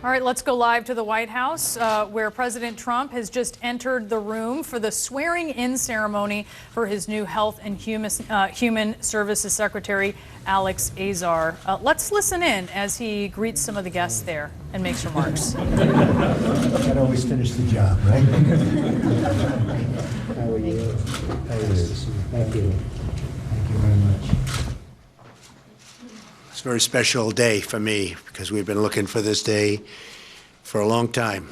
All right, let's go live to the White House, where President Trump has just entered the room for the swearing-in ceremony for his new Health and Human Services Secretary, Alex Azar. Let's listen in as he greets some of the guests there and makes remarks. That always finish the job, right? How are you? Thank you. Thank you very much. It's a very special day for me because we've been looking for this day for a long time.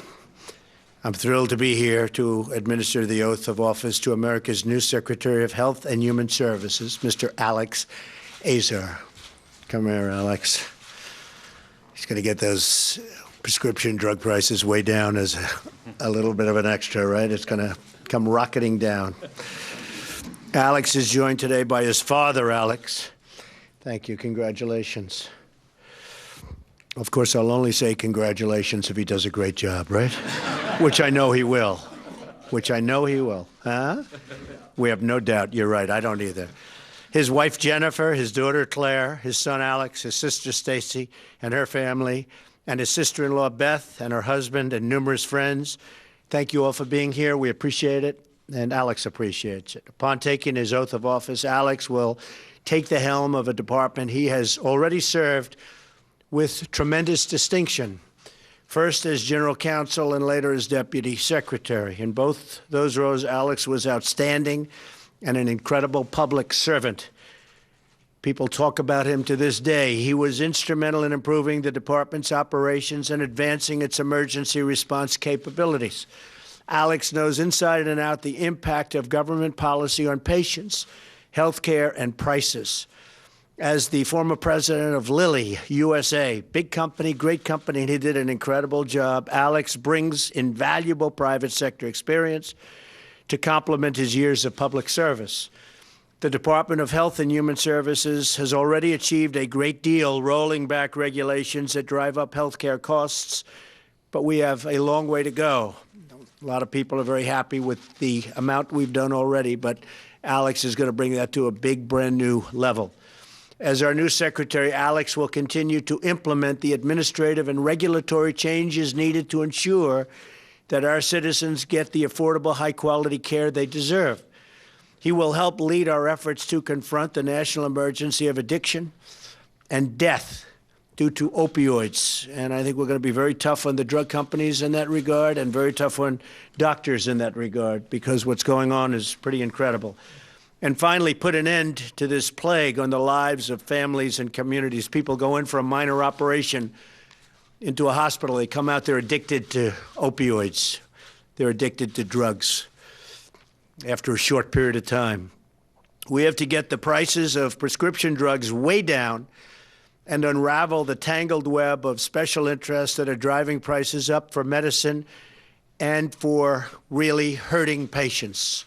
I'm thrilled to be here to administer the oath of office to America's new Secretary of Health and Human Services, Mr. Alex Azar. Come here, Alex. He's going to get those prescription drug prices way down as a little bit of an extra, right? It's going to come rocketing down. Alex is joined today by his father, Alex. Thank you. Congratulations. Of course, I'll only say congratulations if he does a great job, right? Which I know he will. Which I know he will. Huh? We have no doubt. You're right. I don't either. His wife, Jennifer, his daughter, Claire, his son, Alex, his sister, Stacy, and her family, and his sister-in-law, Beth, and her husband, and numerous friends. Thank you all for being here. We appreciate it, and Alex appreciates it. Upon taking his oath of office, Alex will take the helm of a department he has already served with tremendous distinction, first as general counsel and later as deputy secretary. In both those roles, Alex was outstanding and an incredible public servant. People talk about him to this day. He was instrumental in improving the department's operations and advancing its emergency response capabilities. Alex knows inside and out the impact of government policy on patients, healthcare, and prices. As the former president of Lilly USA, big company, great company, and he did an incredible job, Alex brings invaluable private sector experience to complement his years of public service. The Department of Health and Human Services has already achieved a great deal rolling back regulations that drive up healthcare costs, but we have a long way to go. A lot of people are very happy with the amount we've done already, but Alex is going to bring that to a big, brand new level. As our new secretary, Alex will continue to implement the administrative and regulatory changes needed to ensure that our citizens get the affordable, high-quality care they deserve. He will help lead our efforts to confront the national emergency of addiction and death due to opioids. And I think we're going to be very tough on the drug companies in that regard and very tough on doctors in that regard because what's going on is pretty incredible. And finally, put an end to this plague on the lives of families and communities. People go in for a minor operation into a hospital. They come out, they're addicted to opioids. They're addicted to drugs after a short period of time. We have to get the prices of prescription drugs way down and unravel the tangled web of special interests that are driving prices up for medicine and for really hurting patients.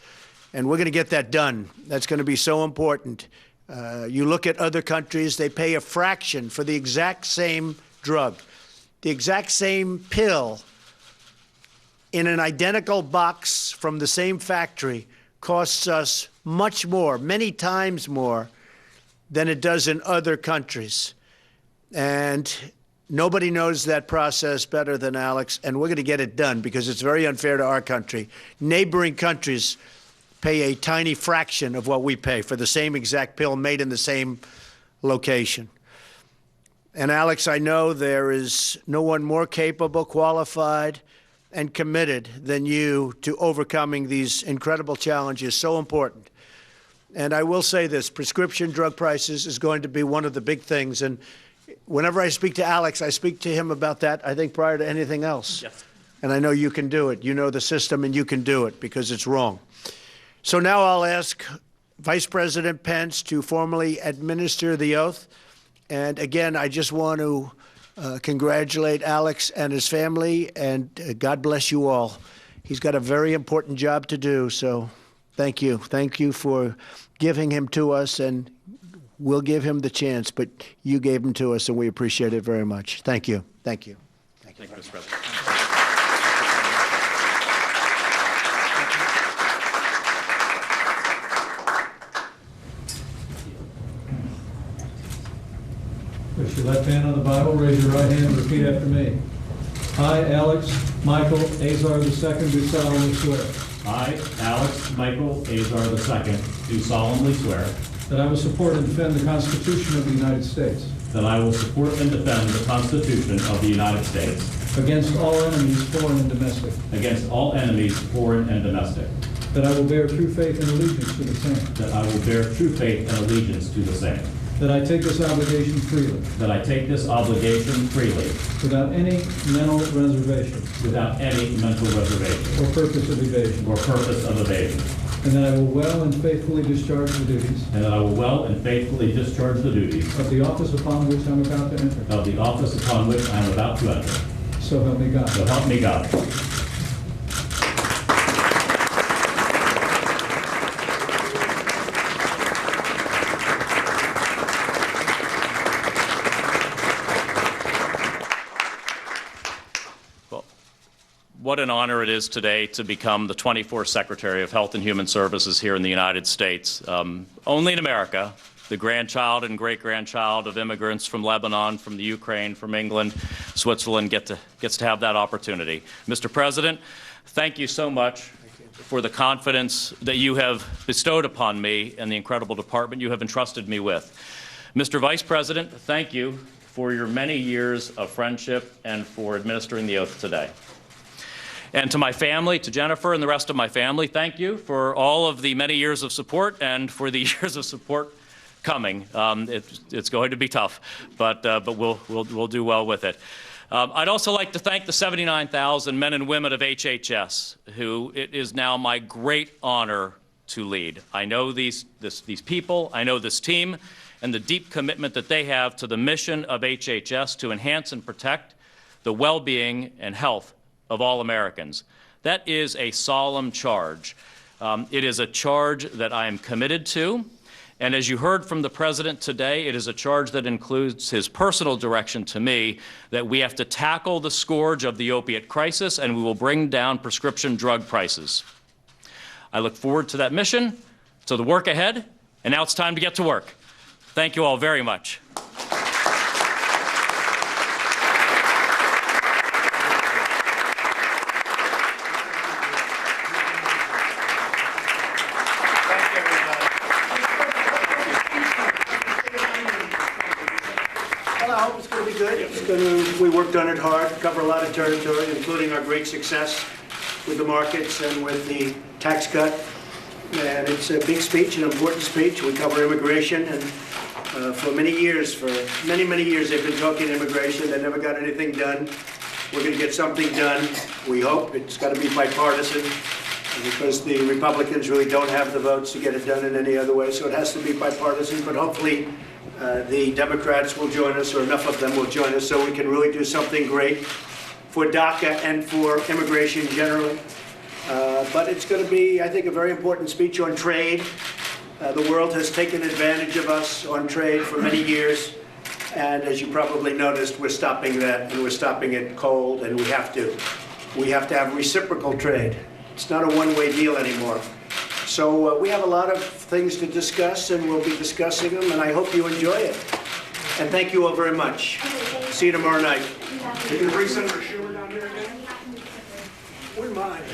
And we're going to get that done. That's going to be so important. You look at other countries, they pay a fraction for the exact same drug, the exact same pill in an identical box from the same factory costs us much more, many times more than it does in other countries. And nobody knows that process better than Alex, and we're going to get it done because it's very unfair to our country. Neighboring countries pay a tiny fraction of what we pay for the same exact pill made in the same location. And Alex, I know there is no one more capable, qualified, and committed than you to overcoming these incredible challenges, so important. And I will say this, prescription drug prices is going to be one of the big things. And whenever I speak to Alex, I speak to him about that, I think, prior to anything else. Yes. And I know you can do it. You know the system, and you can do it because it's wrong. So now I'll ask Vice President Pence to formally administer the oath. And again, I just want to congratulate Alex and his family, and God bless you all. He's got a very important job to do, so thank you. Thank you for giving him to us, and we'll give him the chance, but you gave him to us, and we appreciate it very much. Thank you. Thank you. Thank you, Mr. President. Place your left hand on the Bible, raise your right hand, and repeat after me. I, Alex Michael Azar II, do solemnly swear I, Alex Michael Azar II, do solemnly swear that I will support and defend the Constitution of the United States that I will support and defend the Constitution of the United States against all enemies, foreign and domestic, against all enemies, foreign and domestic, that I will bear true faith and allegiance to the same, that I will bear true faith and allegiance to the same, that I take this obligation freely, that I take this obligation freely, without any mental reservation without any mental reservation or purpose of evasion, or purpose of evasion, and that I will well and faithfully discharge the duties and that I will well and faithfully discharge the duties of the office upon which I'm about to enter. of the office upon which I am about to enter. So help me God. So help me God. What an honor it is today to become the 24th Secretary of Health and Human Services here in the United States. Only in America, the grandchild and great-grandchild of immigrants from Lebanon, from the Ukraine, from England, Switzerland gets to have that opportunity. Mr. President, thank you so much for the confidence that you have bestowed upon me and the incredible department you have entrusted me with. Mr. Vice President, thank you for your many years of friendship and for administering the oath today. And to my family, to Jennifer and the rest of my family, thank you for all of the many years of support and for the years of support coming. It's going to be tough, but we'll do well with it. I'd also like to thank the 79,000 men and women of HHS, who it is now my great honor to lead. I know these people, I know this team, and the deep commitment that they have to the mission of HHS to enhance and protect the well-being and health of all Americans. That is a solemn charge. It is a charge that I am committed to, and as you heard from the President today, it is a charge that includes his personal direction to me that we have to tackle the scourge of the opiate crisis and we will bring down prescription drug prices. I look forward to that mission, to the work ahead, and now it's time to get to work. Thank you all very much. We worked on it hard, cover a lot of territory, including our great success with the markets and with the tax cut. And it's a big speech, an important speech. We cover immigration, and for many years, many years, they've been talking immigration. They never got anything done. We're going to get something done. We hope it's got to be bipartisan, because the Republicans really don't have the votes to get it done in any other way. So it has to be bipartisan, but hopefully the Democrats will join us, or enough of them will join us, so we can really do something great for DACA and for immigration generally. But it's going to be, I think, a very important speech on trade. The world has taken advantage of us on trade for many years, and as you probably noticed, we're stopping that, and we're stopping it cold, and we have to. We have to have reciprocal trade. It's not a one-way deal anymore. So we have a lot of things to discuss, and we'll be discussing them, and I hope you enjoy it. And thank you all very much. See you tomorrow night. Are you going to bring Senator Schumer down here again? Wouldn't mind.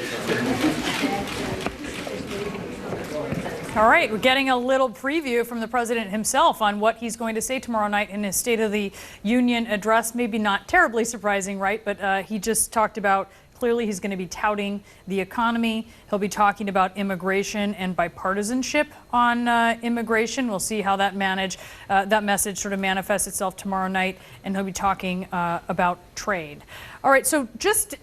All right, we're getting a little preview from the president himself on what he's going to say tomorrow night in his State of the Union address. Maybe not terribly surprising, right? But he just talked about, clearly he's going to be touting the economy. He'll be talking about immigration and bipartisanship on immigration. We'll see how that message sort of manifests itself tomorrow night. And he'll be talking about trade. All right, so just